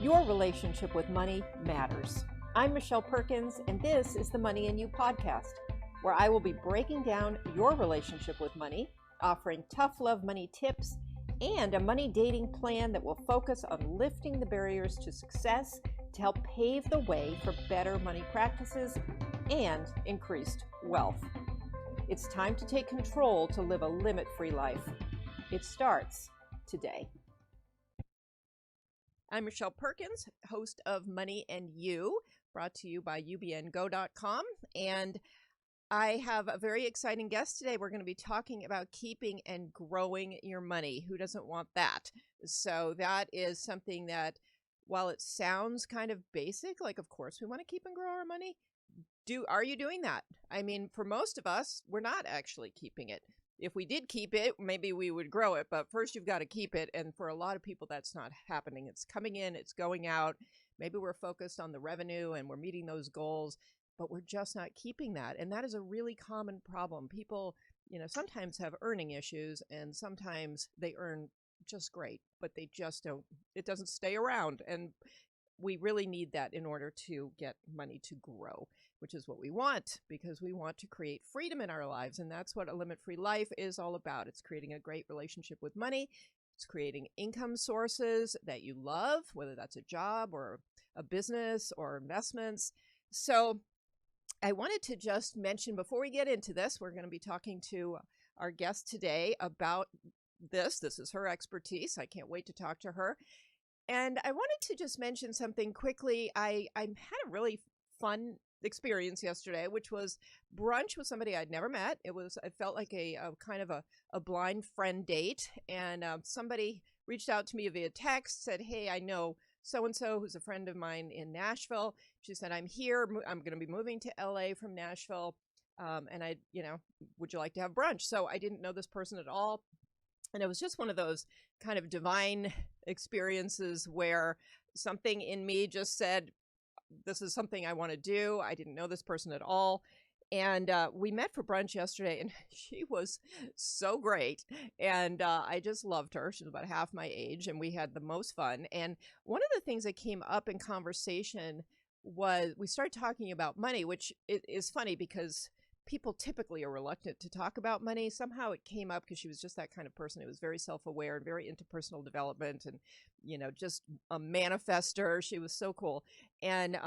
Your relationship with money matters. I'm Michelle Perkins, and this is the Money and You podcast, where I will be breaking down your relationship with money, offering tough love money tips, and a money dating plan that will focus on lifting the barriers to success to help pave the way for better money practices and increased wealth. It's time to take control to live a limit-free life. It starts today. I'm Michelle Perkins, host of Money and You, brought to you by ubngo.com. And I have a very exciting guest today. We're going to be talking about keeping and growing your money. Who doesn't want that? So that is something that, while it sounds kind of basic, like of course we want to keep and grow our money, are you doing that? I mean, for most of us, we're not actually keeping it. If we did keep it, maybe we would grow it, but first you've got to keep it. And for a lot of people, that's not happening. It's coming in, it's going out. Maybe we're focused on the revenue and we're meeting those goals, but we're just not keeping that. And that is a really common problem. People, sometimes have earning issues, and sometimes they earn just great, but they just don't, it doesn't stay around. And we really need that in order to get money to grow, which is what we want, because we want to create freedom in our lives. And that's what a limit-free life is all about. It's creating a great relationship with money. It's creating income sources that you love, whether that's a job or a business or investments. So I wanted to just mention, before we get into this, we're going to be talking to our guest today about this. This is her expertise. I can't wait to talk to her. And I wanted to just mention something quickly. I had a really fun experience yesterday, which was brunch with somebody I'd never met. It felt like a kind of a blind friend date. And somebody reached out to me via text, said, "Hey, I know so-and-so who's a friend of mine in Nashville." She said, "I'm here. I'm going to be moving to LA from Nashville. And would you like to have brunch?" So I didn't know this person at all. And it was just one of those kind of divine experiences where something in me just said, this is something I want to do. I didn't know this person at all. And we met for brunch yesterday, and she was so great. And I just loved her. She was about half my age, and we had the most fun. And one of the things that came up in conversation was we started talking about money, which is funny because people typically are reluctant to talk about money. Somehow it came up because she was just that kind of person who was very self-aware and very into personal development and, just a manifester. She was so cool. And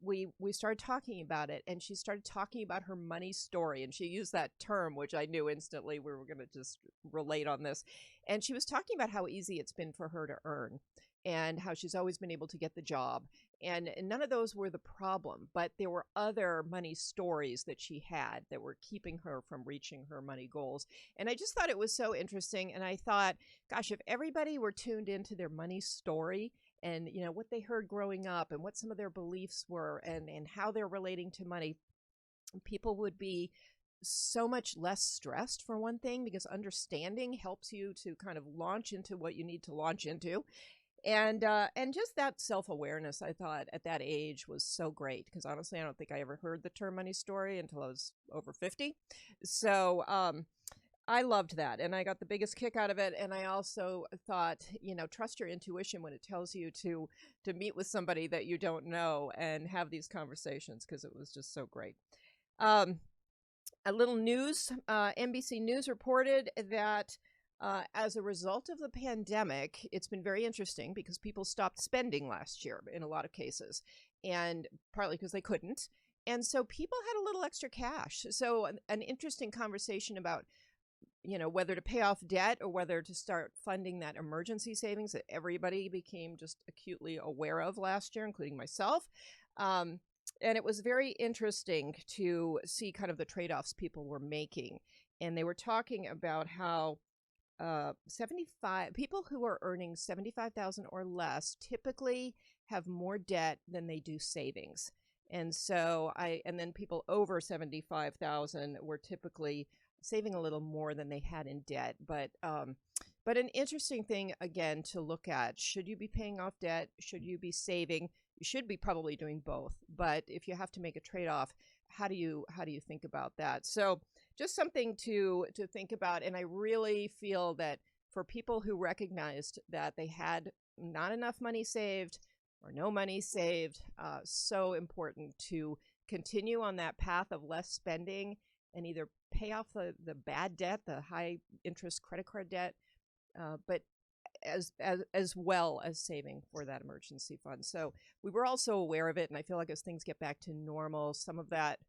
we started talking about it, and she started talking about her money story. And she used that term, which I knew instantly we were going to just relate on this. And she was talking about how easy it's been for her to earn and how she's always been able to get the job. And none of those were the problem, but there were other money stories that she had that were keeping her from reaching her money goals. And I just thought it was so interesting. And I thought, gosh, if everybody were tuned into their money story and, what they heard growing up and what some of their beliefs were and how they're relating to money, people would be so much less stressed, for one thing, because understanding helps you to kind of launch into what you need to launch into. And just that self-awareness, I thought at that age was so great, because honestly, I don't think I ever heard the term money story until I was over 50. So I loved that, and I got the biggest kick out of it. And I also thought, trust your intuition when it tells you to meet with somebody that you don't know and have these conversations, because it was just so great. A little news, NBC News reported that as a result of the pandemic, it's been very interesting because people stopped spending last year in a lot of cases, and partly because they couldn't. And so people had a little extra cash. So an interesting conversation about, whether to pay off debt or whether to start funding that emergency savings that everybody became just acutely aware of last year, including myself. And it was very interesting to see kind of the trade-offs people were making. And they were talking about how 75 people who are earning 75,000 or less typically have more debt than they do savings. And so and then people over 75,000 were typically saving a little more than they had in debt. But an interesting thing, again, to look at: should you be paying off debt? Should you be saving? You should be probably doing both. But if you have to make a trade-off, how do you think about that? So just something to think about. And I really feel that for people who recognized that they had not enough money saved or no money saved. So important to continue on that path of less spending and either pay off the bad debt, the high interest credit card debt, but as well as saving for that emergency fund. So we were also aware of it, and I feel like as things get back to normal, some of that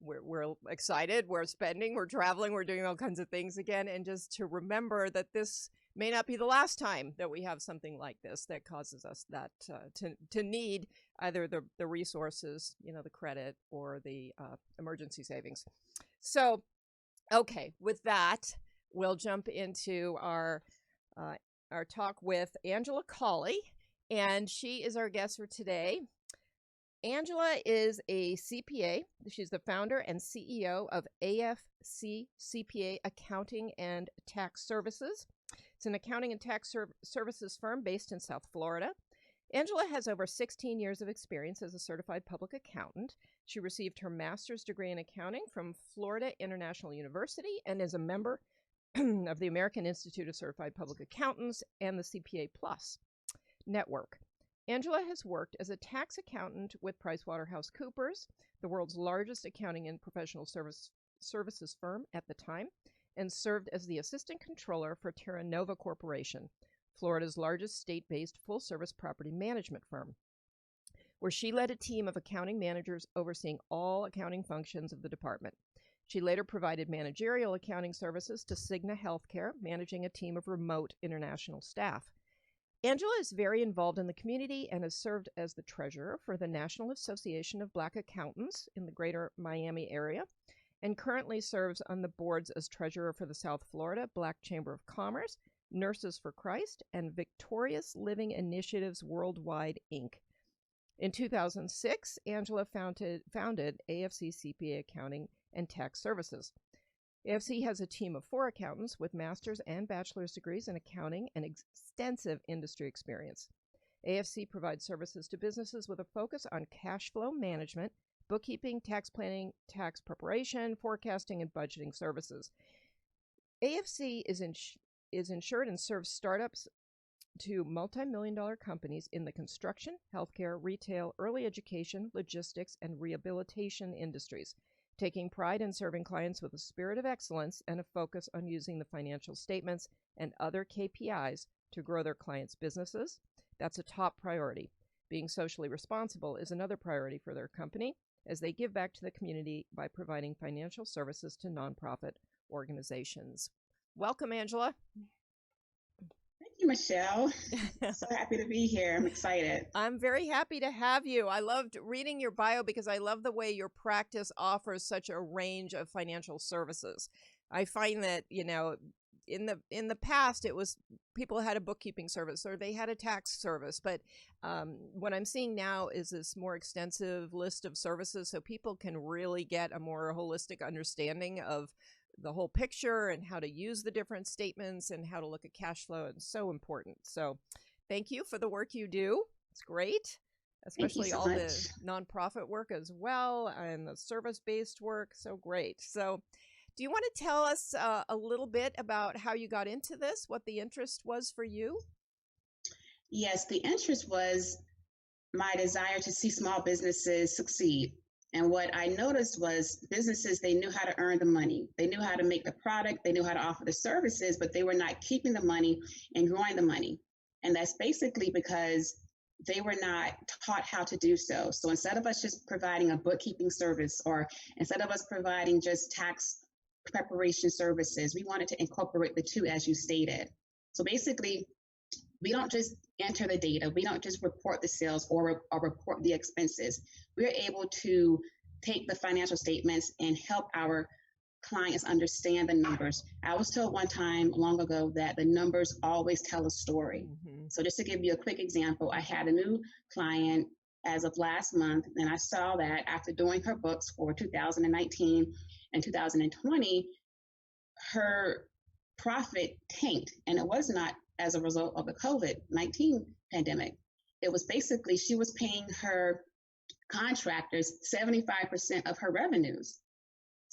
we're excited, we're spending, we're traveling, we're doing all kinds of things again, and just to remember that this may not be the last time that we have something like this that causes us that to need either the resources, the credit, or the emergency savings. So, okay, with that, we'll jump into our talk with Angela Collie, and she is our guest for today. Angela is a CPA. She's the founder and CEO of AFC CPA Accounting and Tax Services. It's an accounting and tax services firm based in South Florida. Angela has over 16 years of experience as a certified public accountant. She received her master's degree in accounting from Florida International University and is a member of the American Institute of Certified Public Accountants and the CPA Plus network. Angela has worked as a tax accountant with PricewaterhouseCoopers, the world's largest accounting and professional services firm at the time, and served as the assistant controller for Terranova Corporation, Florida's largest state-based full-service property management firm, where she led a team of accounting managers overseeing all accounting functions of the department. She later provided managerial accounting services to Cigna Healthcare, managing a team of remote international staff. Angela is very involved in the community and has served as the treasurer for the National Association of Black Accountants in the greater Miami area, and currently serves on the boards as treasurer for the South Florida Black Chamber of Commerce, Nurses for Christ, and Victorious Living Initiatives Worldwide, Inc. In 2006, Angela founded AFC CPA Accounting and Tax Services. AFC has a team of 4 accountants with master's and bachelor's degrees in accounting and extensive industry experience. AFC provides services to businesses with a focus on cash flow management, bookkeeping, tax planning, tax preparation, forecasting, and budgeting services. AFC is insured and serves startups to multi-million-dollar companies in the construction, healthcare, retail, early education, logistics, and rehabilitation industries, taking pride in serving clients with a spirit of excellence and a focus on using the financial statements and other KPIs to grow their clients' businesses. That's a top priority. Being socially responsible is another priority for their company, as they give back to the community by providing financial services to nonprofit organizations. Welcome, Angela. Thank you, Michelle. So happy to be here. I'm excited. I'm very happy to have you. I loved reading your bio because I love the way your practice offers such a range of financial services. I find that, in the past, it was people had a bookkeeping service or they had a tax service. But what I'm seeing now is this more extensive list of services so people can really get a more holistic understanding of the whole picture and how to use the different statements and how to look at cash flow. It's so important. So thank you for the work you do. It's great, especially all the nonprofit work as well and the service-based work. So great. So do you want to tell us a little bit about how you got into this, what the interest was for you? Yes, the interest was my desire to see small businesses succeed. And what I noticed was businesses, they knew how to earn the money. They knew how to make the product. They knew how to offer the services, but they were not keeping the money and growing the money. And that's basically because they were not taught how to do so. So instead of us just providing a bookkeeping service, or instead of us providing just tax preparation services, we wanted to incorporate the two, as you stated. So basically, we don't just enter the data. We don't just report the sales or report the expenses. We're able to take the financial statements and help our clients understand the numbers. I was told one time long ago that the numbers always tell a story. Mm-hmm. So just to give you a quick example, I had a new client as of last month, and I saw that after doing her books for 2019 and 2020, her profit tanked, and it was not as a result of the COVID-19 pandemic. It was basically she was paying her contractors 75% of her revenues.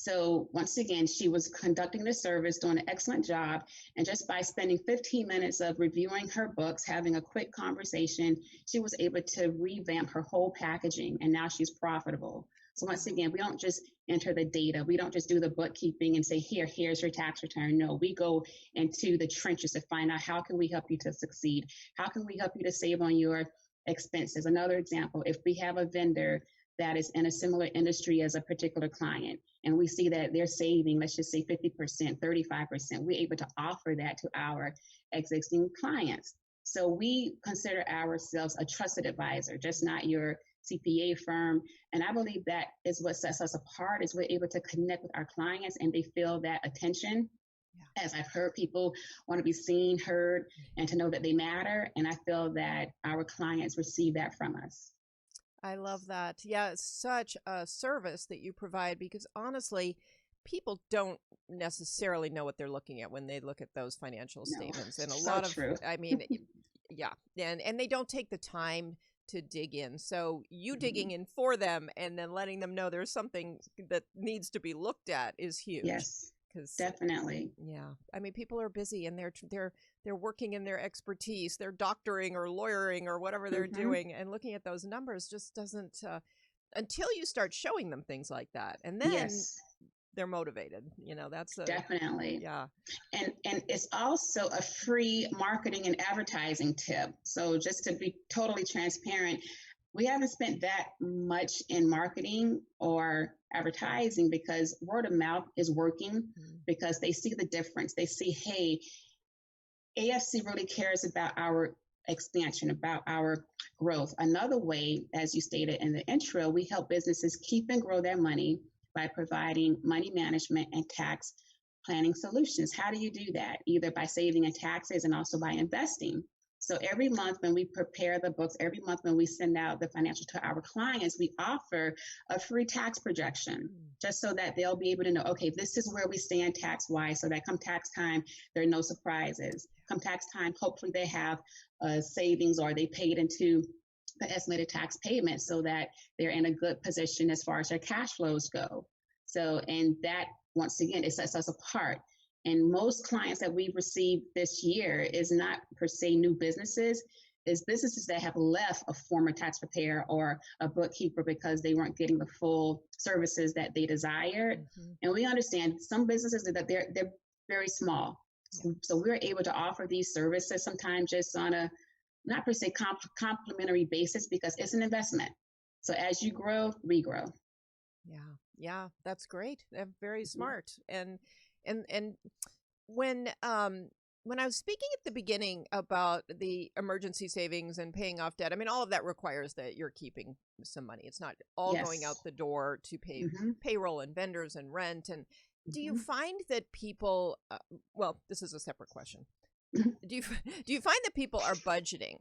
So once again, she was conducting the service, doing an excellent job. And just by spending 15 minutes of reviewing her books, having a quick conversation, she was able to revamp her whole packaging. And now she's profitable. So once again, we don't just enter the data. We don't just do the bookkeeping and say, here's your tax return. No, we go into the trenches to find out how can we help you to succeed? How can we help you to save on your expenses? Another example, if we have a vendor that is in a similar industry as a particular client, and we see that they're saving, let's just say 50%, 35%, we're able to offer that to our existing clients. So we consider ourselves a trusted advisor, just not your CPA firm. And I believe that is what sets us apart, is we're able to connect with our clients and they feel that attention. Yeah. As I've heard, people want to be seen, heard, and to know that they matter. And I feel that our clients receive that from us. I love that. Yeah, it's such a service that you provide, because honestly, people don't necessarily know what they're looking at when they look at those financial statements. And a lot of, I mean, yeah, and they don't take the time to dig in. So you digging in for them and then letting them know there's something that needs to be looked at is huge. Yes. Definitely. Yeah. I mean, people are busy and they're working in their expertise. They're doctoring or lawyering or whatever they're doing, and looking at those numbers just doesn't, until you start showing them things like that. And then they're motivated. You know, that's definitely. Yeah. And it's also a free marketing and advertising tip. So just to be totally transparent, we haven't spent that much in marketing or advertising because word of mouth is working, because they see the difference. They see, hey, AFC really cares about our expansion, about our growth. Another way, as you stated in the intro, we help businesses keep and grow their money by providing money management and tax planning solutions. How do you do that? Either by saving in taxes and also by investing. So every month when we prepare the books, every month when we send out the financial to our clients, we offer a free tax projection, just so that they'll be able to know, okay, this is where we stand tax-wise, so that come tax time, there are no surprises. Come tax time, hopefully they have savings, or they paid into the estimated tax payment, so that they're in a good position as far as their cash flows go. So, and that, once again, it sets us apart. And most clients that we've received this year is not per se new businesses, is businesses that have left a former tax preparer or a bookkeeper because they weren't getting the full services that they desired. And we understand some businesses that they're very small. So we're able to offer these services sometimes just on a not per se complimentary basis, because it's an investment. So as you grow, we grow. Yeah, that's great. They're very smart. And when I was speaking at the beginning about the emergency savings and paying off debt, I mean, all of that requires that you're keeping some money. It's not all going out the door to pay payroll and vendors and rent. And do you find that people, well, this is a separate question. Do you find that people are budgeting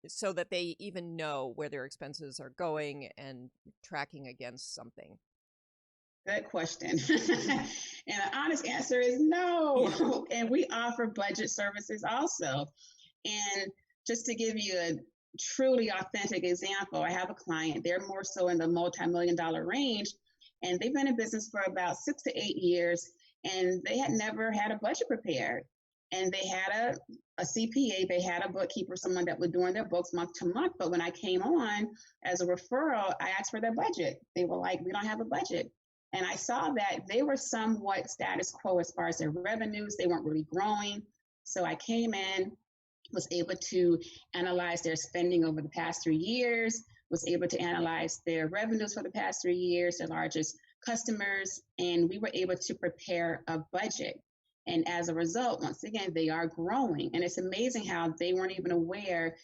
so that they even know where their expenses are going and tracking against something? Good question. And the honest answer is no. And we offer budget services also. And just to give you a truly authentic example, I have a client, they're more so in the multi-million-dollar range, and they've been in business for about 6 to 8 years, and they had never had a budget prepared. And they had a CPA, they had a bookkeeper, someone that was doing their books month to month. But when I came on as a referral, I asked for their budget. They were like, we don't have a budget. And I saw that they were somewhat status quo as far as their revenues. They weren't really growing. So I came in, was able to analyze their spending over the past 3 years, was able to analyze their revenues for the past 3 years, their largest customers, and we were able to prepare a budget. And as a result, once again, they are growing. And it's amazing how they weren't even aware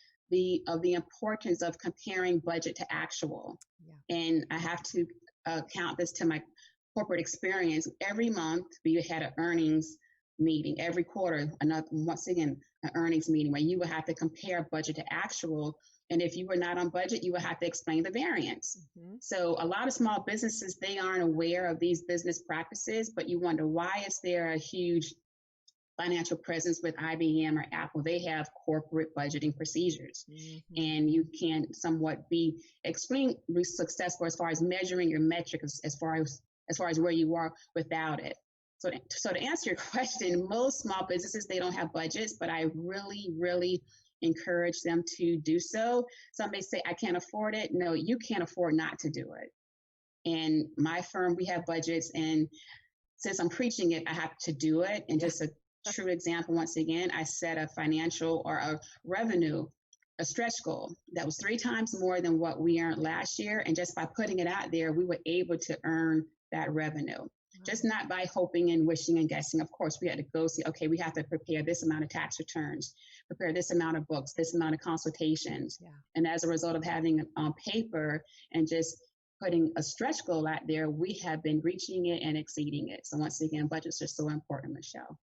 of the importance of comparing budget to actual. Yeah. And I have to count this to my corporate experience. Every month, we had an earnings meeting. Every quarter, once again, an earnings meeting where you would have to compare budget to actual. And if you were not on budget, you would have to explain the variance. So a lot of small businesses, they aren't aware of these business practices, but you wonder, why is there a huge financial presence with IBM or Apple? They have corporate budgeting procedures. And you can somewhat be extremely successful as far as measuring your metrics, as far as as far as where you are without it. So to answer your question, most small businesses, they don't have budgets, but I really, really encourage them to do so. Some may say, I can't afford it. No, you can't afford not to do it. And my firm, we have budgets, and since I'm preaching it, I have to do it. And just a true example, once again, I set a financial or a revenue, a stretch goal that was 3 times more than what we earned last year. And just by putting it out there, we were able to earn that revenue. Just not by hoping and wishing and guessing. Of course, we had to go see, okay, we have to prepare this amount of tax returns, prepare this amount of books, this amount of consultations. Yeah. And as a result of having it on paper and just putting a stretch goal out there, we have been reaching it and exceeding it. So once again, budgets are so important, Michelle.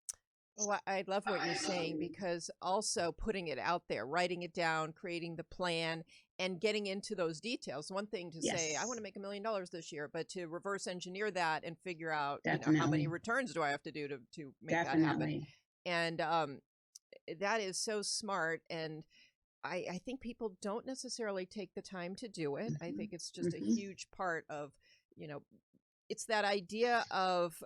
Well, I love what you're saying, because also putting it out there, writing it down, creating the plan, and getting into those details. One thing to say, I want to make $1 million this year, but to reverse engineer that and figure out, how many returns do I have to do to make that happen. And that is so smart. And I think people don't necessarily take the time to do it. I think it's just a huge part of, it's that idea of,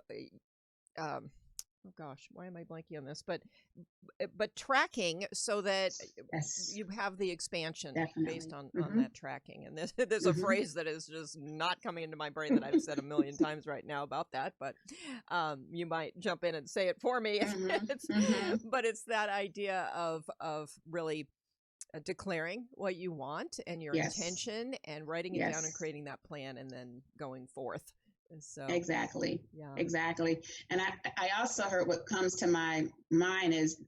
oh gosh, why am I blanking on this? But tracking so that you have the expansion based on that tracking. And there's a phrase that is just not coming into my brain that I've said a million times right now about that. But you might jump in and say it for me. But it's that idea of really declaring what you want and your intention, and writing it down and creating that plan, and then going forth. So exactly. And I also heard, what comes to my mind is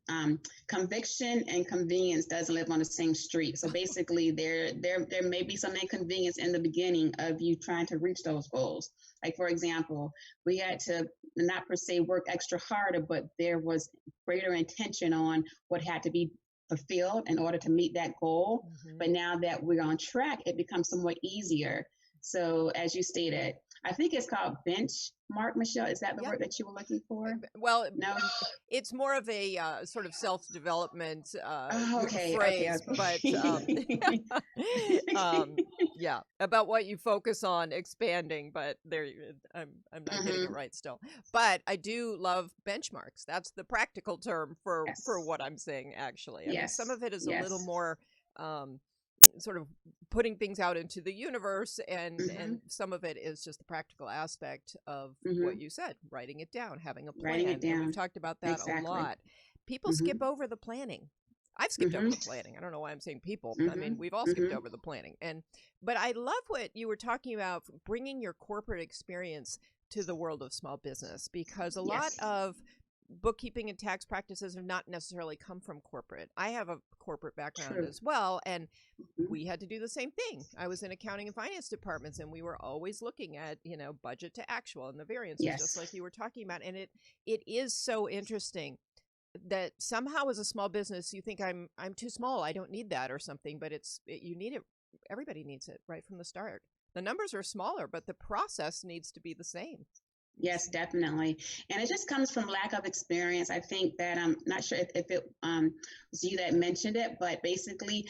conviction and convenience doesn't live on the same street. So basically there may be some inconvenience in the beginning of you trying to reach those goals. Like, for example, we had to not per se work extra harder, but there was greater intention on what had to be fulfilled in order to meet that goal. But now that we're on track, it becomes somewhat easier. So as you stated, I think it's called benchmark, Michelle. Is that the word that you were looking for? Well, no, it's more of a sort of self-development phrase, but about what you focus on expanding. But there, I'm not getting it right still. But I do love benchmarks. That's the practical term for what I'm saying. Actually, I mean, some of it is a little more. Sort of putting things out into the universe, and some of it is just the practical aspect of what you said, writing it down, having a plan. And we've talked about that a lot. People skip over the planning. I've skipped over the planning. I don't know why I'm saying people. I mean, we've all skipped over the planning. But I love what you were talking about, bringing your corporate experience to the world of small business, because a lot of bookkeeping and tax practices have not necessarily come from corporate. I have a corporate background as well, and we had to do the same thing. I was in accounting and finance departments, and we were always looking at, budget to actual and the variances, just like you were talking about. And it is so interesting that somehow as a small business, you think I'm too small, I don't need that or something, but you need it. Everybody needs it right from the start. The numbers are smaller, but the process needs to be the same. Yes, definitely. And it just comes from lack of experience. I think that I'm not sure if it was you that mentioned it, but basically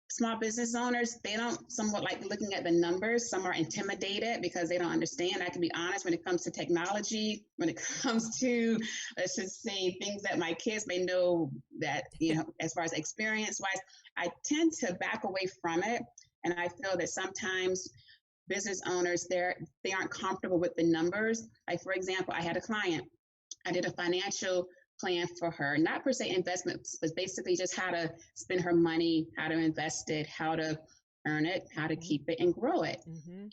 small business owners, they don't somewhat like looking at the numbers. Some are intimidated because they don't understand. I can be honest, when it comes to technology, when it comes to, let's just say, things that my kids may know that, as far as experience wise, I tend to back away from it. And I feel that sometimes business owners, they aren't comfortable with the numbers. Like, for example, I had a client. I did a financial plan for her, not per se investments, but basically just how to spend her money, how to invest it, how to earn it, how to keep it and grow it.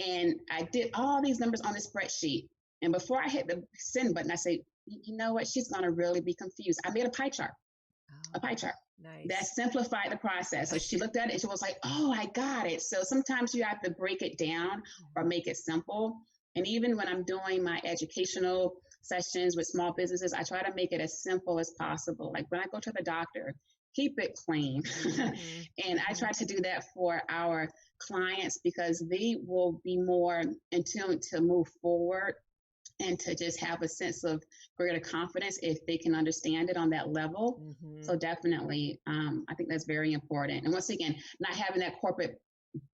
And I did all these numbers on a spreadsheet. And before I hit the send button, I said, you know what? She's going to really be confused. I made a pie chart. Nice. That simplified the process. So she looked at it and she was like, oh, I got it. So sometimes you have to break it down or make it simple. And even when I'm doing my educational sessions with small businesses, I try to make it as simple as possible. Like when I go to the doctor, keep it clean. And I try to do that for our clients because they will be more in tune to move forward and to just have a sense of greater confidence if they can understand it on that level. So definitely, I think that's very important. And once again, not having that corporate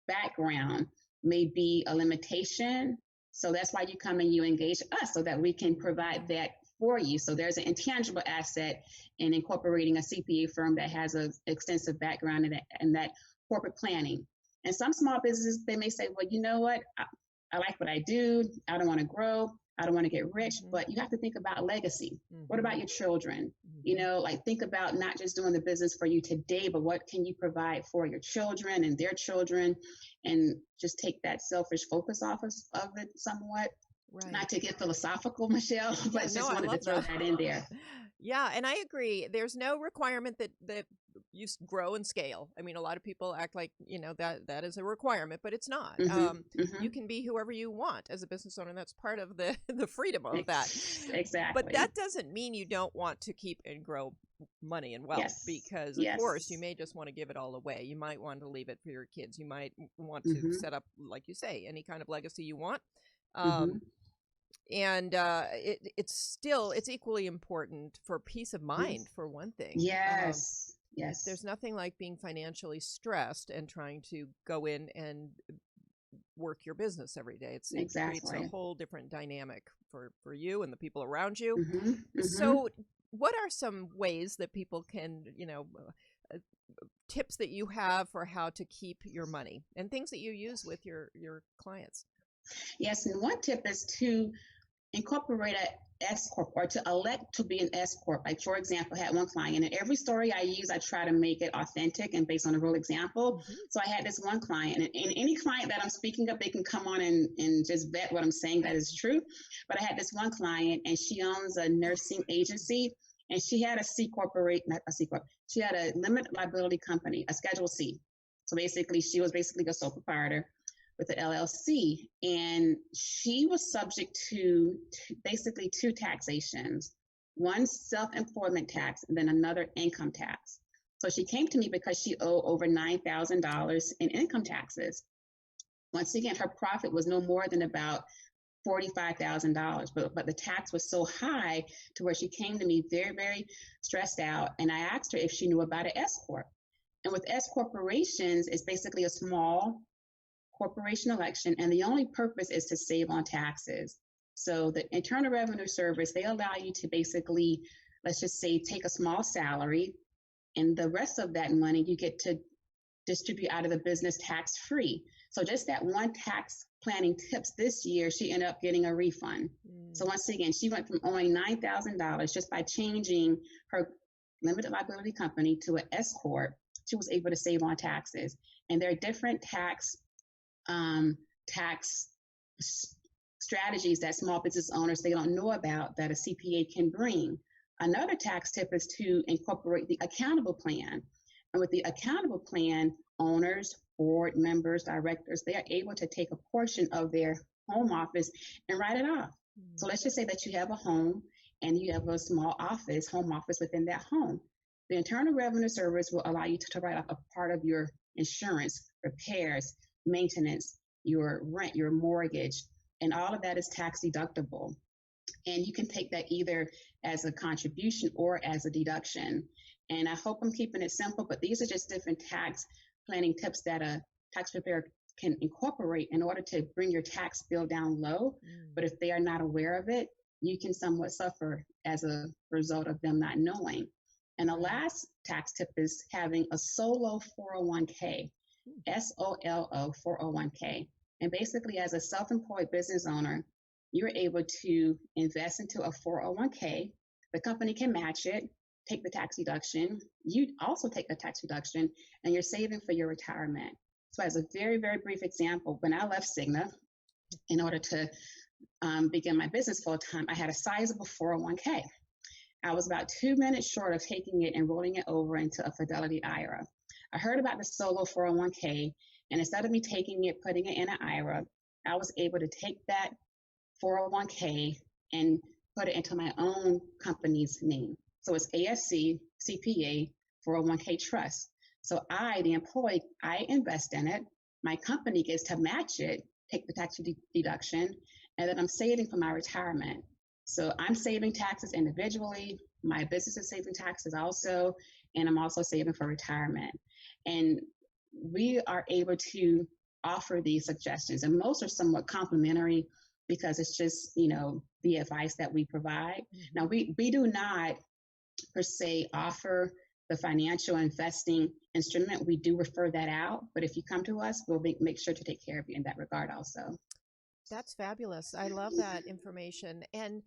background may be a limitation, So that's why you come and you engage us so that we can provide that for you. So there's an intangible asset in incorporating a CPA firm that has an extensive background in that corporate planning. And some small businesses, they may say, well, you know what? I like what I do. I don't want to grow. I don't want to get rich, but you have to think about legacy. What about your children? You know, like think about not just doing the business for you today, but what can you provide for your children and their children, and just take that selfish focus off of it somewhat. Right. Not to get philosophical, Michelle, but just wanted to throw that in there. Yeah, and I agree. There's no requirement that you grow and scale. I mean, a lot of people act like, you know, that is a requirement, but it's not. You can be whoever you want as a business owner. And that's part of the freedom of that. Exactly. But that doesn't mean you don't want to keep and grow money and wealth, because of course you may just want to give it all away. You might want to leave it for your kids. You might want to set up, like you say, any kind of legacy you want. And it's equally important for peace of mind, for one thing. Yes. There's nothing like being financially stressed and trying to go in and work your business every day. It creates a whole different dynamic for you and the people around you. So what are some ways that people can, you know, tips that you have for how to keep your money and things that you use with your clients? Yes, and one tip is to incorporate an S Corp, or to elect to be an S Corp. Like, for example, I had one client, and every story I use, I try to make it authentic and based on a real example. So I had this one client, and any client that I'm speaking of, they can come on and just vet what I'm saying that is true. But I had this one client, and she owns a nursing agency, and she had a C corporate, not a C Corp. She had a limited liability company, a Schedule C. So basically, she was basically a sole proprietor with the LLC, and she was subject to basically two taxations, one self-employment tax and then another income tax. So she came to me because she owed over $9,000 in income taxes. Once again, her profit was no more than about $45,000, but the tax was so high to where she came to me very, very stressed out. And I asked her if she knew about an S Corp. And with S corporations, it's basically a small corporation election, and the only purpose is to save on taxes. So the Internal Revenue Service, they allow you to basically, let's just say, take a small salary, and the rest of that money you get to distribute out of the business tax-free. So just that one tax planning tips this year, she ended up getting a refund. So once again, she went from owing $9,000 just by changing her limited liability company to an S Corp. She was able to save on taxes. And there are different tax strategies that small business owners, they don't know about, that a CPA can bring. Another tax tip is to incorporate the accountable plan. And with the accountable plan, owners, board members, directors, they are able to take a portion of their home office and write it off. So let's just say that you have a home and you have a small office, home office within that home. The Internal Revenue Service will allow you to write off a part of your insurance, repairs, maintenance, your rent, your mortgage, and all of that is tax deductible. And you can take that either as a contribution or as a deduction. And I hope I'm keeping it simple, but these are just different tax planning tips that a tax preparer can incorporate in order to bring your tax bill down low. But if they are not aware of it, you can somewhat suffer as a result of them not knowing. And the last tax tip is having a solo 401k. SOLO 401k. And basically, as a self-employed business owner, you're able to invest into a 401k. The company can match it, take the tax deduction. You also take the tax deduction, and you're saving for your retirement. So as a very, very brief example, when I left Cigna, in order to begin my business full time, I had a sizable 401k. I was about 2 minutes short of taking it and rolling it over into a Fidelity IRA. I heard about the solo 401k, and instead of me taking it, putting it in an IRA, I was able to take that 401k and put it into my own company's name. So it's ASC CPA 401k Trust. So I, the employee, I invest in it. My company gets to match it, take the tax deduction, and then I'm saving for my retirement. So I'm saving taxes individually. My business is saving taxes also, and I'm also saving for retirement. And we are able to offer these suggestions, and most are somewhat complimentary. because it's just, the advice that we provide. Mm-hmm. Now, we do not per se offer the financial investing instrument. We do refer that out, but if you come to us, we'll make sure to take care of you in that regard also. That's fabulous. I love that information. And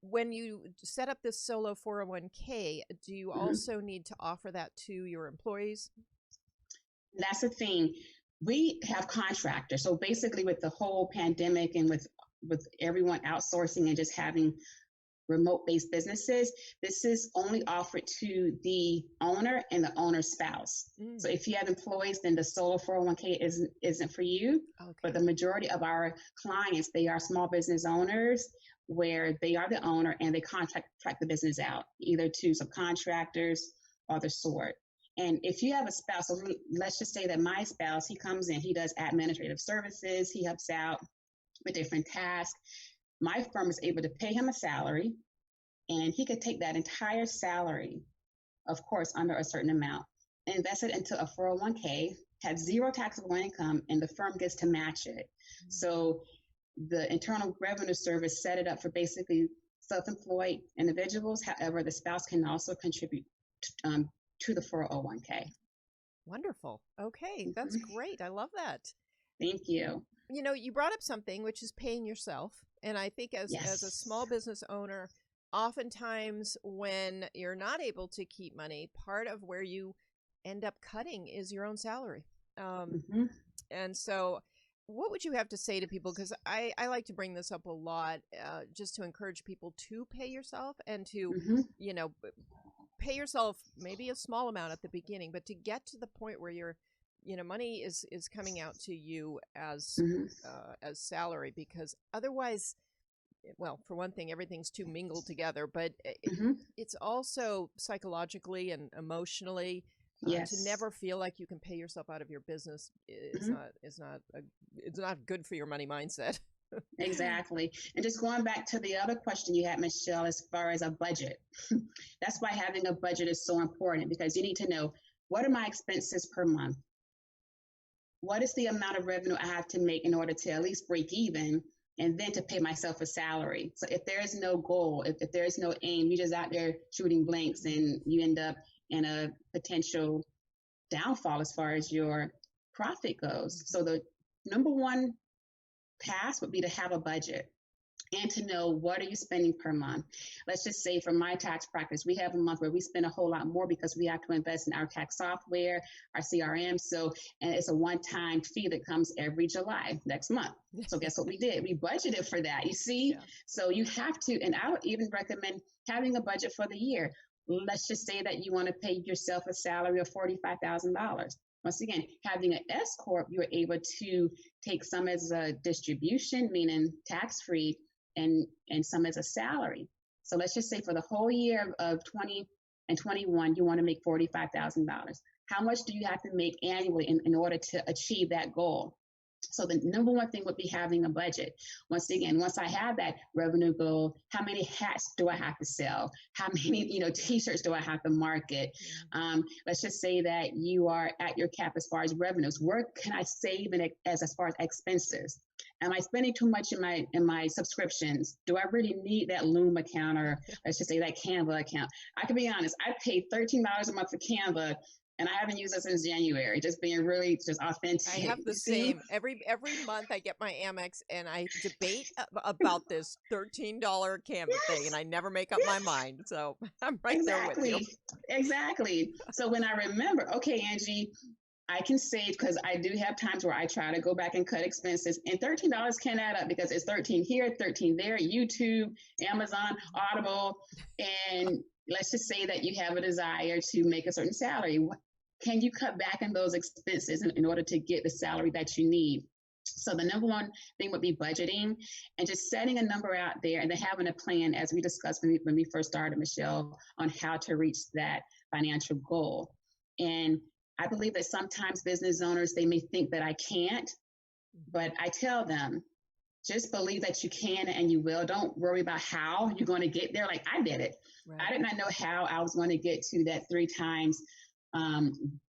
when you set up this solo 401k, do you also need to offer that to your employees? That's the thing. We have contractors. So basically with the whole pandemic and with everyone outsourcing and just having remote-based businesses, this is only offered to the owner and the owner's spouse. So if you have employees, then the solo 401k isn't for you. Okay. But the majority of our clients, they are small business owners where they are the owner and they contract the business out, either to subcontractors or the sort. And if you have a spouse, so let's just say that my spouse, he comes in, he does administrative services, he helps out with different tasks. My firm is able to pay him a salary, and he could take that entire salary, of course, under a certain amount, and invest it into a 401k, have zero taxable income, and the firm gets to match it. Mm-hmm. So the Internal Revenue Service set it up for basically self-employed individuals. However, the spouse can also contribute to the 401k. Wonderful. Okay, that's great. I love that. Thank you. You brought up something, which is paying yourself. And I think as a small business owner, oftentimes when you're not able to keep money, part of where you end up cutting is your own salary. And so what would you have to say to people? Because I like to bring this up a lot, just to encourage people to pay yourself and to, pay yourself maybe a small amount at the beginning, but to get to the point where you're money is coming out to you as salary, because otherwise, well, for one thing, everything's too mingled together, but it's also psychologically and emotionally to never feel like you can pay yourself out of your business. It's not good for your money mindset. Exactly. And just going back to the other question you had, Michelle, as far as a budget, that's why having a budget is so important, because you need to know, what are my expenses per month? What is the amount of revenue I have to make in order to at least break even, and then to pay myself a salary? So if there is no goal, if there is no aim, you're just out there shooting blanks, and you end up in a potential downfall as far as your profit goes. So the number one task would be to have a budget and to know, what are you spending per month? Let's just say for my tax practice, we have a month where we spend a whole lot more because we have to invest in our tax software, our CRM. And it's a one-time fee that comes every July next month. So guess what we did? We budgeted for that, you see? Yeah. So you have to, and I would even recommend having a budget for the year. Let's just say that you want to pay yourself a salary of $45,000. Once again, having an S Corp, you're able to take some as a distribution, meaning tax-free, and some as a salary. So let's just say for the whole year of 20 and 21, you want to make $45,000. How much do you have to make annually in order to achieve that goal? So the number one thing would be having a budget. Once again, once I have that revenue goal, how many hats do I have to sell? How many, t-shirts do I have to market? Let's just say that you are at your cap as far as revenues. Where can I save as far as expenses? Am I spending too much in my subscriptions? Do I really need that Loom account, or let's just say that Canva account? I can be honest, I paid $13 a month for Canva, and I haven't used it since January, just being really just authentic. I have the same. Every month I get my Amex, and I debate about this $13 Canva thing, and I never make up my mind. So I'm right there with you. Exactly. So when I remember, okay, Angie, I can save, because I do have times where I try to go back and cut expenses, and $13 can add up, because it's 13 here, 13 there, YouTube, Amazon, Audible, and let's just say that you have a desire to make a certain salary. Can you cut back on those expenses in order to get the salary that you need? So the number one thing would be budgeting, and just setting a number out there, and then having a plan, as we discussed when we first started, Michelle, on how to reach that financial goal. And I believe that sometimes business owners, they may think that I can't, but I tell them, just believe that you can and you will. Don't worry about how you're going to get there. Like I did it. Right. I did not know how I was going to get to that 3 times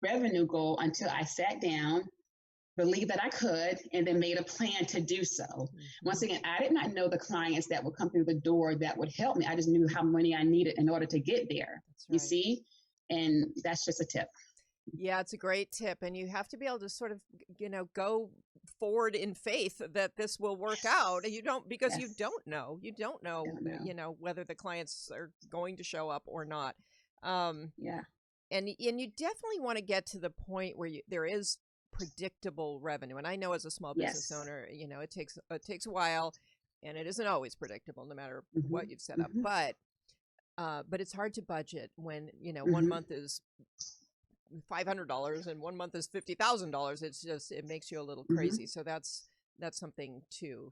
revenue goal until I sat down believed that I could, and then made a plan to do so. Mm-hmm. Once again, I did not know the clients that would come through the door that would help me. I just knew how money I needed in order to get there. That's right. You see? And that's just a tip. Yeah, it's a great tip. And you have to be able to sort of, go forward in faith that this will work out. You don't, because you don't know. You don't know, whether the clients are going to show up or not. Yeah. And you definitely want to get to the point where there is predictable revenue. And I know as a small business owner, it takes a while, and it isn't always predictable no matter what you've set up. But it's hard to budget when, 1 month is $500 and 1 month is $50,000. It makes you a little crazy. So that's something to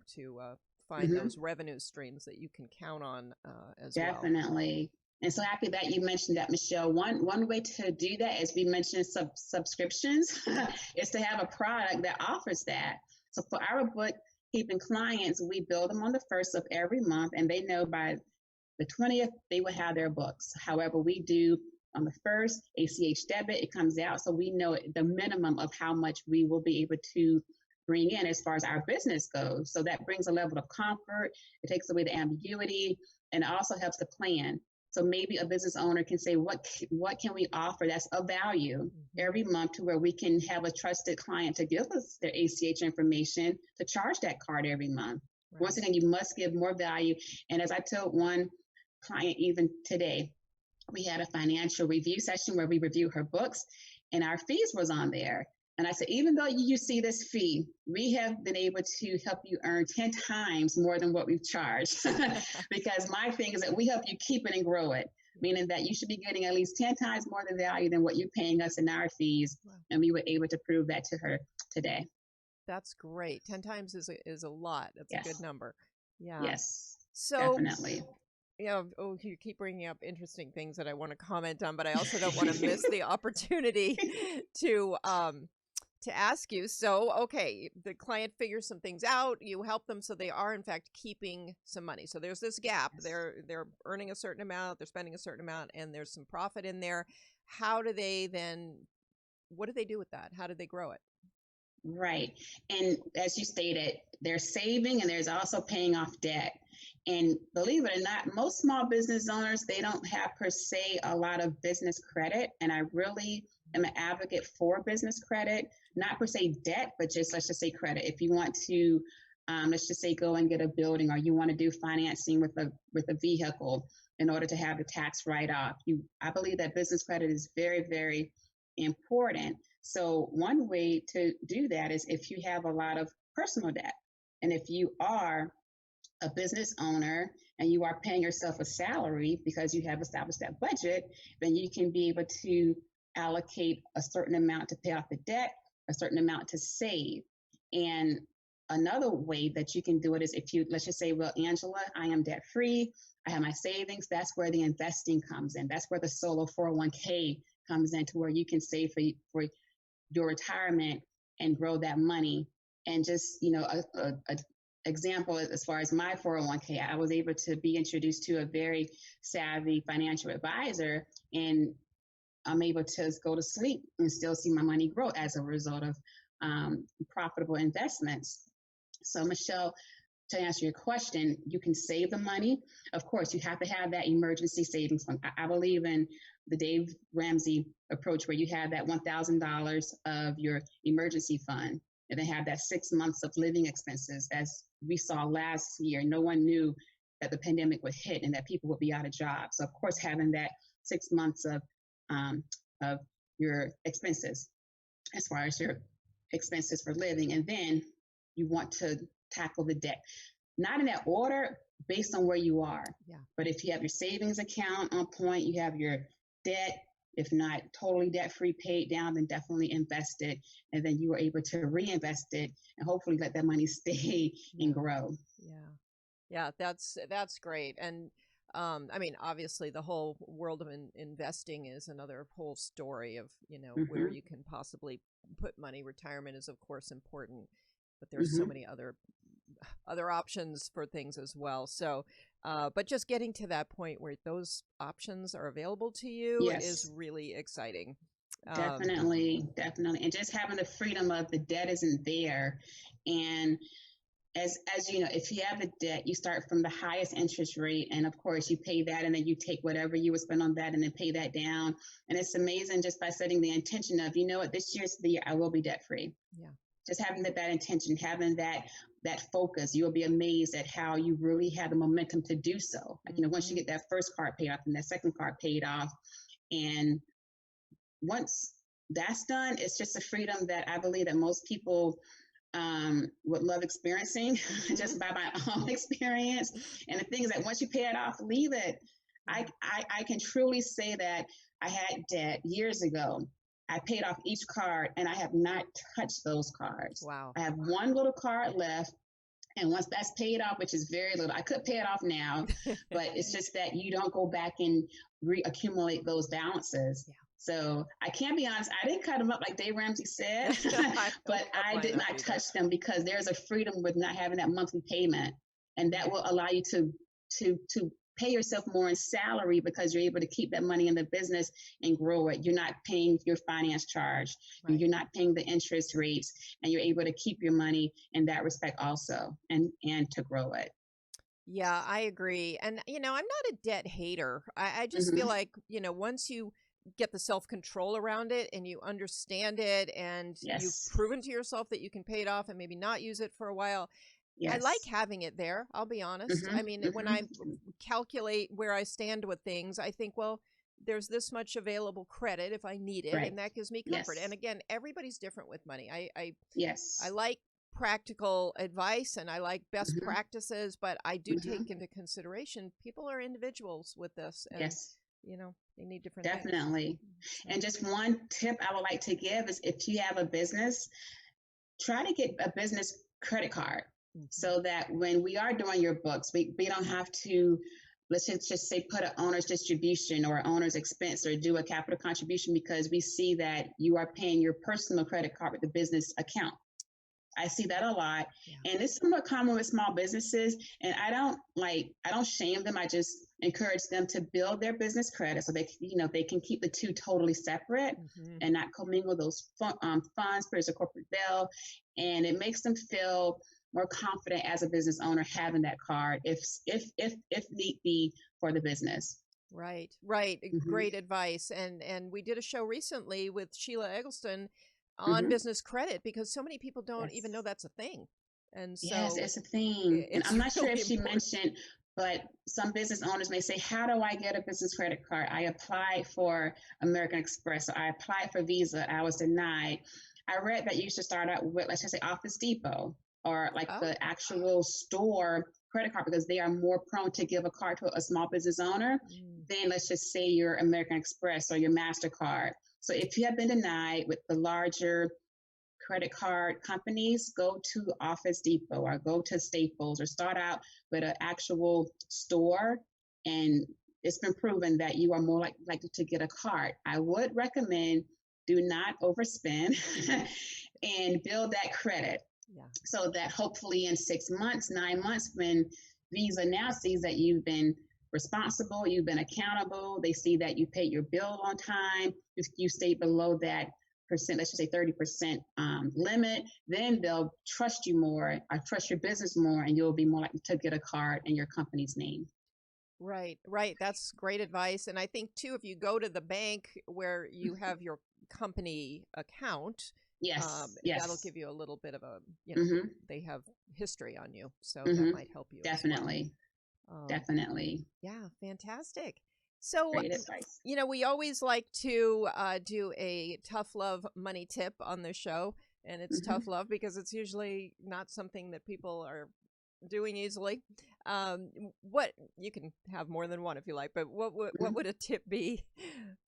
find those revenue streams that you can count on as well. Definitely. And so happy that you mentioned that, Michelle. One way to do that, as we mentioned, subscriptions, is to have a product that offers that. So for our bookkeeping clients, we bill them on the 1st of every month, and they know by the 20th they will have their books. However, we do on the 1st, ACH debit, it comes out. So we know the minimum of how much we will be able to bring in as far as our business goes. So that brings a level of comfort. It takes away the ambiguity, and it also helps to plan. So maybe a business owner can say, what can we offer that's of value every month, to where we can have a trusted client to give us their ACH information to charge that card every month. Right. Once again, you must give more value. And as I told one client even today, we had a financial review session where we review her books, and our fees was on there. And I said, even though you see this fee, we have been able to help you earn 10 times more than what we've charged. Because my thing is that we help you keep it and grow it, meaning that you should be getting at least 10 times more the value than what you're paying us in our fees. Wow. And we were able to prove that to her today. That's great. 10 times is a lot. That's a good number. Yeah. Yes. So definitely. You keep bringing up interesting things that I want to comment on, but I also don't want to miss the opportunity to ask you. So, okay, the client figures some things out, you help them, so they are in fact keeping some money. So there's this gap. They're earning a certain amount, they're spending a certain amount, and there's some profit in there. What do they do with that? How do they grow it? Right. And as you stated, they're saving, and there's also paying off debt. And believe it or not, most small business owners, they don't have per se a lot of business credit. And I really am an advocate for business credit, not per se debt, but let's just say credit. If you want to, let's just say, go and get a building, or you want to do financing with a vehicle in order to have the tax write-off, I believe that business credit is very, very important. So one way to do that is if you have a lot of personal debt. And if you are a business owner and you are paying yourself a salary because you have established that budget, then you can be able to allocate a certain amount to pay off the debt, a certain amount to save. And another way that you can do it is if you, let's just say, well, Angela, I am debt free, I have my savings. That's where the investing comes in. That's where the solo 401k comes in, to where you can save for your retirement and grow that money. And just, a example, as far as my 401k, I was able to be introduced to a very savvy financial advisor, and I'm able to go to sleep and still see my money grow as a result of profitable investments. So, Michelle, to answer your question, you can save the money. Of course, you have to have that emergency savings fund. I believe in the Dave Ramsey approach, where you have that $1,000 of your emergency fund, and then have that 6 months of living expenses. As we saw last year, no one knew that the pandemic would hit and that people would be out of jobs. So, of course, having that 6 months of your expenses, as far as your expenses for living, and then you want to tackle the debt. Not in that order, based on where you are. Yeah. But if you have your savings account on point, you have your debt, if not totally debt-free, paid down, then definitely invest it. And then you are able to reinvest it and hopefully let that money stay and grow. Yeah, that's great. And obviously the whole world of investing is another whole story of, where you can possibly put money. Retirement is, of course, important, but there's so many other options for things as well. So, but just getting to that point where those options are available to you is really exciting. Definitely, definitely. And just having the freedom of the debt isn't there. And as you know, if you have a debt, you start from the highest interest rate, and of course you pay that, and then you take whatever you would spend on that and then pay that down. And it's amazing just by setting the intention of, you know what, this year's the year I will be debt free. Yeah. Just having that intention, having that focus, you'll be amazed at how you really have the momentum to do so. Like, you know, once you get that first card paid off and that second card paid off, and once that's done, it's just a freedom that I believe that most people would love experiencing just by my own experience. And the thing is that once you pay it off, leave it. I can truly say that I had debt years ago. I paid off each card and I have not touched those cards. Wow. I have one little card left. And once that's paid off, which is very little, I could pay it off now, but it's just that you don't go back and reaccumulate those balances. Yeah. So I can't be honest, I didn't cut them up like Dave Ramsey said, but I did not touch them because there's a freedom with not having that monthly payment. And that will allow you to pay yourself more in salary because you're able to keep that money in the business and grow it. You're not paying your finance charge. Right. You're not paying the interest rates, and you're able to keep your money in that respect also and to grow it. Yeah, I agree. And, you know, I'm not a debt hater. I just feel like, you know, once you get the self-control around it and you understand it and you've proven to yourself that you can pay it off and maybe not use it for a while, I like having it there. I'll be honest. I mean, when I calculate where I stand with things, I think, well, there's this much available credit if I need it. Right. And that gives me comfort. And again, everybody's different with money. I like practical advice and I like best practices, but I do take into consideration people are individuals with this. And, you know, they need different things. And just one tip I would like to give is if you have a business, try to get a business credit card. So that when we are doing your books, we don't have to, let's just say, put an owner's distribution or owner's expense or do a capital contribution because we see that you are paying your personal credit card with the business account. I see that a lot. Yeah. And it's somewhat common with small businesses. And I don't shame them. I just encourage them to build their business credit so they can keep the two totally separate and not commingle those funds, put as a corporate bill. And it makes them feel more confident as a business owner having that card if need be for the business. Right. Great advice. And we did a show recently with Sheila Eggleston on business credit because so many people don't even know that's a thing. And so yes, it's a thing. And I'm not sure if she mentioned, but some business owners may say, how do I get a business credit card? I applied for American Express, or I applied for Visa. I was denied. I read that you should start out with, let's just say, Office Depot or the actual store credit card because they are more prone to give a card to a small business owner than, let's just say, your American Express or your MasterCard. So if you have been denied with the larger credit card companies, go to Office Depot or go to Staples or start out with an actual store. And it's been proven that you are more likely to get a card. I would recommend do not overspend and build that credit. Yeah. So that hopefully in 6 months, 9 months, when Visa now sees that you've been responsible, you've been accountable, they see that you paid your bill on time, you stay below that percent, let's just say 30% limit, then they'll trust you more or trust your business more, and you'll be more likely to get a card in your company's name. Right. That's great advice. And I think too, if you go to the bank where you have your company account, that'll give you a little bit of a, they have history on you. So that might help you. Definitely. Definitely. Yeah. Fantastic. So, we always like to do a tough love money tip on the show. And it's tough love because it's usually not something that people are doing easily. What you can have more than one if you like, but what would a tip be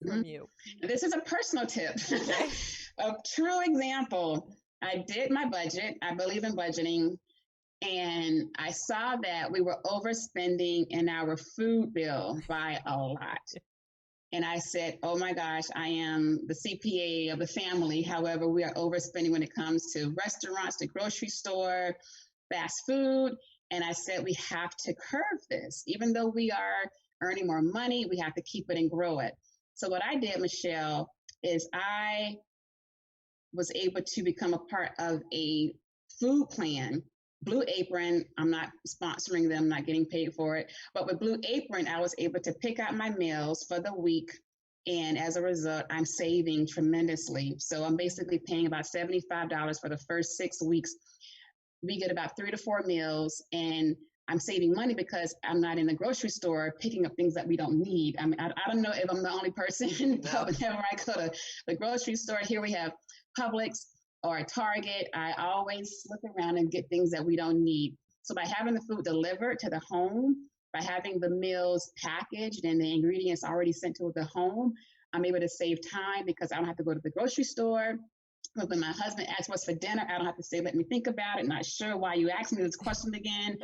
from you? This is a personal tip. Okay. A true example. I did my budget. I believe in budgeting. And I saw that we were overspending in our food bill by a lot. And I said, oh my gosh, I am the CPA of the family. However, we are overspending when it comes to restaurants, the grocery store, fast food. And I said, we have to curb this. Even though we are earning more money, we have to keep it and grow it. So what I did, Michelle, is I was able to become a part of a food plan. Blue Apron, I'm not sponsoring them, not getting paid for it. But with Blue Apron, I was able to pick out my meals for the week. And as a result, I'm saving tremendously. So I'm basically paying about $75 for the first 6 weeks. We get about 3 to 4 meals, and I'm saving money because I'm not in the grocery store picking up things that we don't need. I mean, I don't know if I'm the only person, but whenever I go to the grocery store, here we have Publix or a Target, I always look around and get things that we don't need. So by having the food delivered to the home, by having the meals packaged and the ingredients already sent to the home, I'm able to save time because I don't have to go to the grocery store. But when my husband asks what's for dinner, I don't have to say, let me think about it. Not sure why you asked me this question again.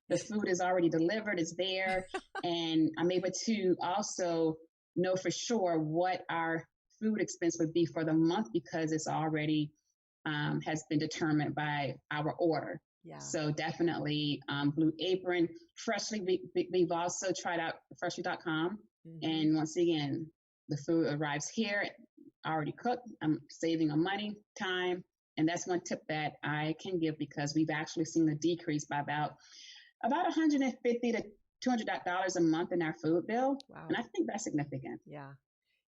The food is already delivered, it's there. And I'm able to also know for sure what our food expense would be for the month because it's already has been determined by our order. Yeah. So definitely Blue Apron. Freshly, we've also tried out freshly.com. Mm-hmm. And once again, the food arrives here already cooked. I'm saving on money, time. And that's one tip that I can give because we've actually seen a decrease by about $150 to $200 a month in our food bill. Wow. And I think that's significant. Yeah.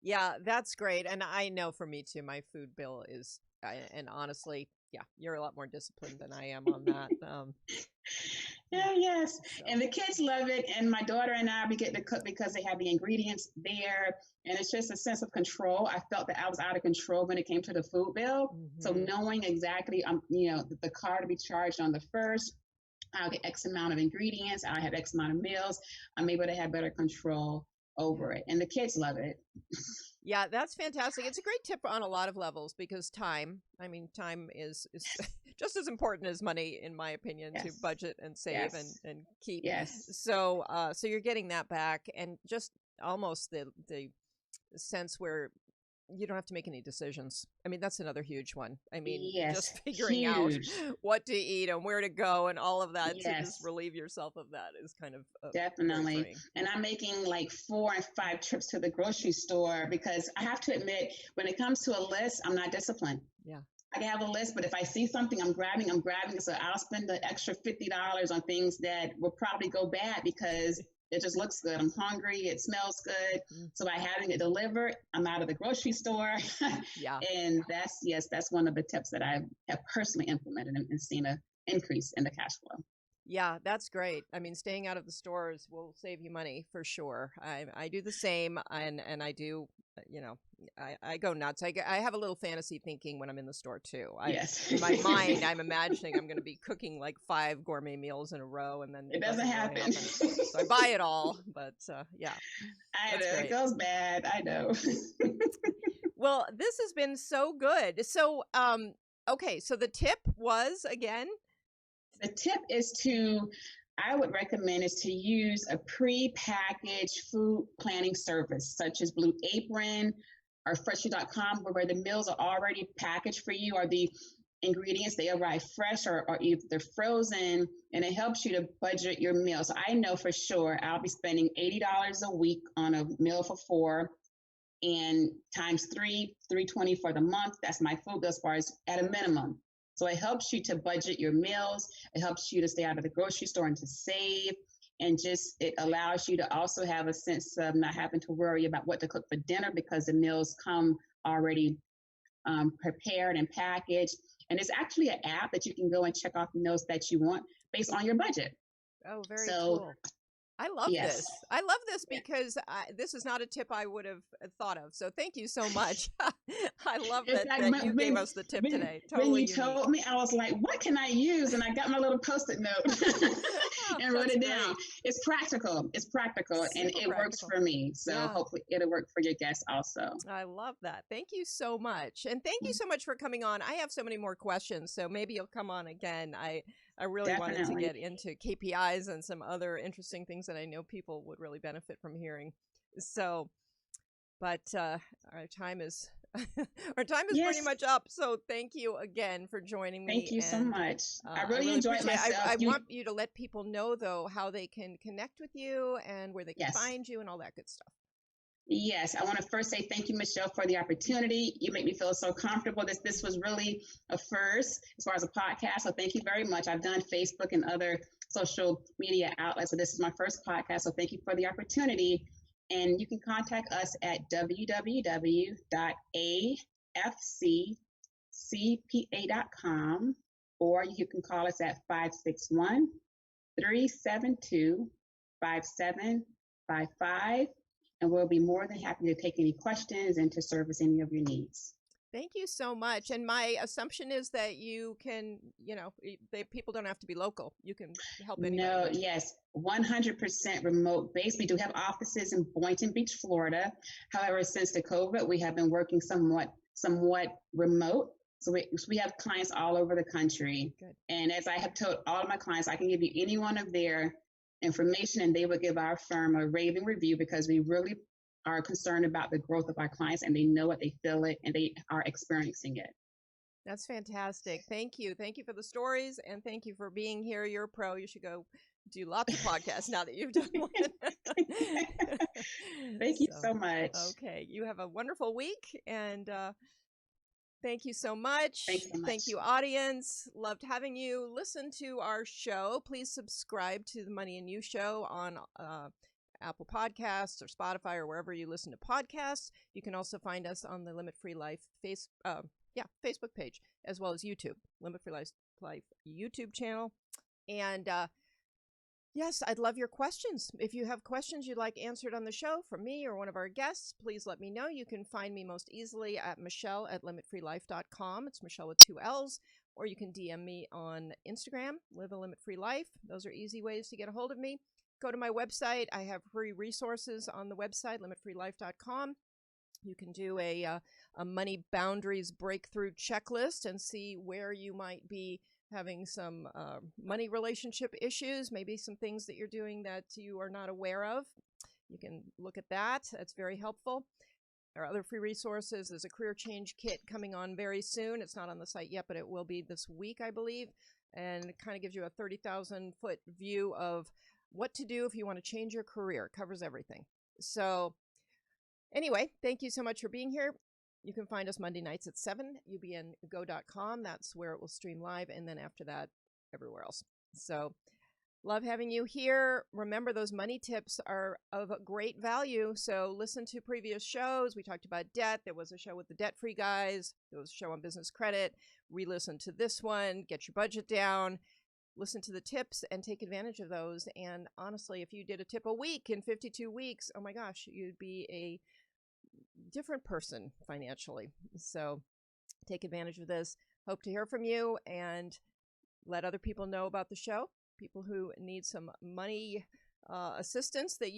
Yeah, that's great. And I know for me too, my food bill is, and honestly, yeah, you're a lot more disciplined than I am on that. Yes. So. And the kids love it. And my daughter and I, we get to cook because they have the ingredients there. And it's just a sense of control. I felt that I was out of control when it came to the food bill. Mm-hmm. So knowing exactly, the card to be charged on the first, I'll get X amount of ingredients. I have X amount of meals. I'm able to have better control over it. And the kids love it. Yeah, that's fantastic. It's a great tip on a lot of levels because time is just as important as money, in my opinion, yes. to budget and save yes. and keep. Yes. So you're getting that back, and just almost the sense where you don't have to make any decisions. I mean, that's another huge one. I mean, yes, just figuring huge. out what to eat and where to go and all of that yes. to just relieve yourself of that is kind of definitely. And I'm making like 4 and 5 trips to the grocery store because I have to admit, when it comes to a list, I'm not disciplined. Yeah. I can have a list, but if I see something, I'm grabbing. So I'll spend the extra $50 on things that will probably go bad because it just looks good. I'm hungry. It smells good. Mm-hmm. So by having it delivered, I'm out of the grocery store. Yeah. And that's one of the tips that I have personally implemented and seen an increase in the cash flow. Yeah, that's great. I mean, staying out of the stores will save you money for sure. I do the same, and I do, I go nuts. I have a little fantasy thinking when I'm in the store too. Yes. In my mind, I'm imagining I'm going to be cooking like 5 gourmet meals in a row, and then it doesn't happen. So I buy it all, but yeah. I know it goes bad. I know. Well, this has been so good. So, okay, so the tip was again. The tip I would recommend is to use a pre-packaged food planning service such as Blue Apron or Freshly.com where the meals are already packaged for you or the ingredients, they arrive fresh or either they're frozen, and it helps you to budget your meals. So I know for sure I'll be spending $80 a week on a meal for 4 and times 3, $320 for the month. That's my food bill as far as at a minimum. So it helps you to budget your meals. It helps you to stay out of the grocery store and to save. And just it allows you to also have a sense of not having to worry about what to cook for dinner because the meals come already prepared and packaged. And it's actually an app that you can go and check off the meals that you want based on your budget. Oh, very cool. I love yes. this. I love this because this is not a tip I would have thought of. So thank you so much. I love that you gave us the tip today. Totally when you told me, I was like, what can I use? And I got my little Post-it note and wrote it down. It's practical. It's practical. And it works for me. So hopefully it'll work for your guests also. I love that. Thank you so much. And thank you so much for coming on. I have so many more questions. So maybe you'll come on again. I really wanted to get into KPIs and some other interesting things that I know people would really benefit from hearing. So, but our time is pretty much up. So thank you again for joining me. Thank you so much. I really enjoyed myself. I want you to let people know though how they can connect with you and where they can find you and all that good stuff. Yes, I want to first say thank you, Michelle, for the opportunity. You make me feel so comfortable. This was really a first as far as a podcast. So thank you very much. I've done Facebook and other social media outlets, so this is my first podcast. So thank you for the opportunity. And you can contact us at www.afccpa.com, or you can call us at 561-372-5755. And we'll be more than happy to take any questions and to service any of your needs. Thank you so much. And my assumption is that you can, people don't have to be local. You can help anybody. No, yes, 100% remote based. We do have offices in Boynton Beach, Florida. However, since the COVID, we have been working somewhat remote. So we have clients all over the country. Good. And as I have told all of my clients, I can give you any one of their information and they will give our firm a raving review, because we really are concerned about the growth of our clients, and they know it, they feel it, and they are experiencing it. That's fantastic. Thank you. Thank you for the stories, and thank you for being here. You're a pro. You should go do lots of podcasts now that you've done one. Thank you so much. Okay. You have a wonderful week, and thank you so much. Thanks so much. Thank you, audience. Loved having you. Listen to our show. Please subscribe to the Money and You show on Apple Podcasts or Spotify or wherever you listen to podcasts. You can also find us on the Limit Free Life Facebook page, as well as YouTube, Limit Free Life YouTube channel. And yes, I'd love your questions. If you have questions you'd like answered on the show from me or one of our guests, please let me know. You can find me most easily at Michelle@limitfreelife.com. It's Michelle with 2 L's. Or you can DM me on Instagram, Live a Limit Free Life. Those are easy ways to get a hold of me. Go to my website. I have free resources on the website, limitfreelife.com. You can do a money boundaries breakthrough checklist and see where you might be having some money relationship issues, maybe some things that you're doing that you are not aware of. You can look at that. That's very helpful. There are other free resources. There's a career change kit coming on very soon. It's not on the site yet, but it will be this week, I believe. And it kind of gives you a 30,000-foot view of what to do if you want to change your career. It covers everything. So anyway, thank you so much for being here. You can find us Monday nights at 7, ubngo.com. That's where it will stream live. And then after that, everywhere else. So love having you here. Remember, those money tips are of great value. So listen to previous shows. We talked about debt. There was a show with the debt-free guys. There was a show on business credit. Re-listen to this one. Get your budget down. Listen to the tips and take advantage of those. And honestly, if you did a tip a week in 52 weeks, oh my gosh, you'd be a different person financially. So take advantage of this. Hope to hear from you and let other people know about the show. People who need some money assistance that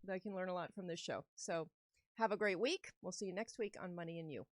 they can learn a lot from this show. So have a great week. We'll see you next week on Money and You.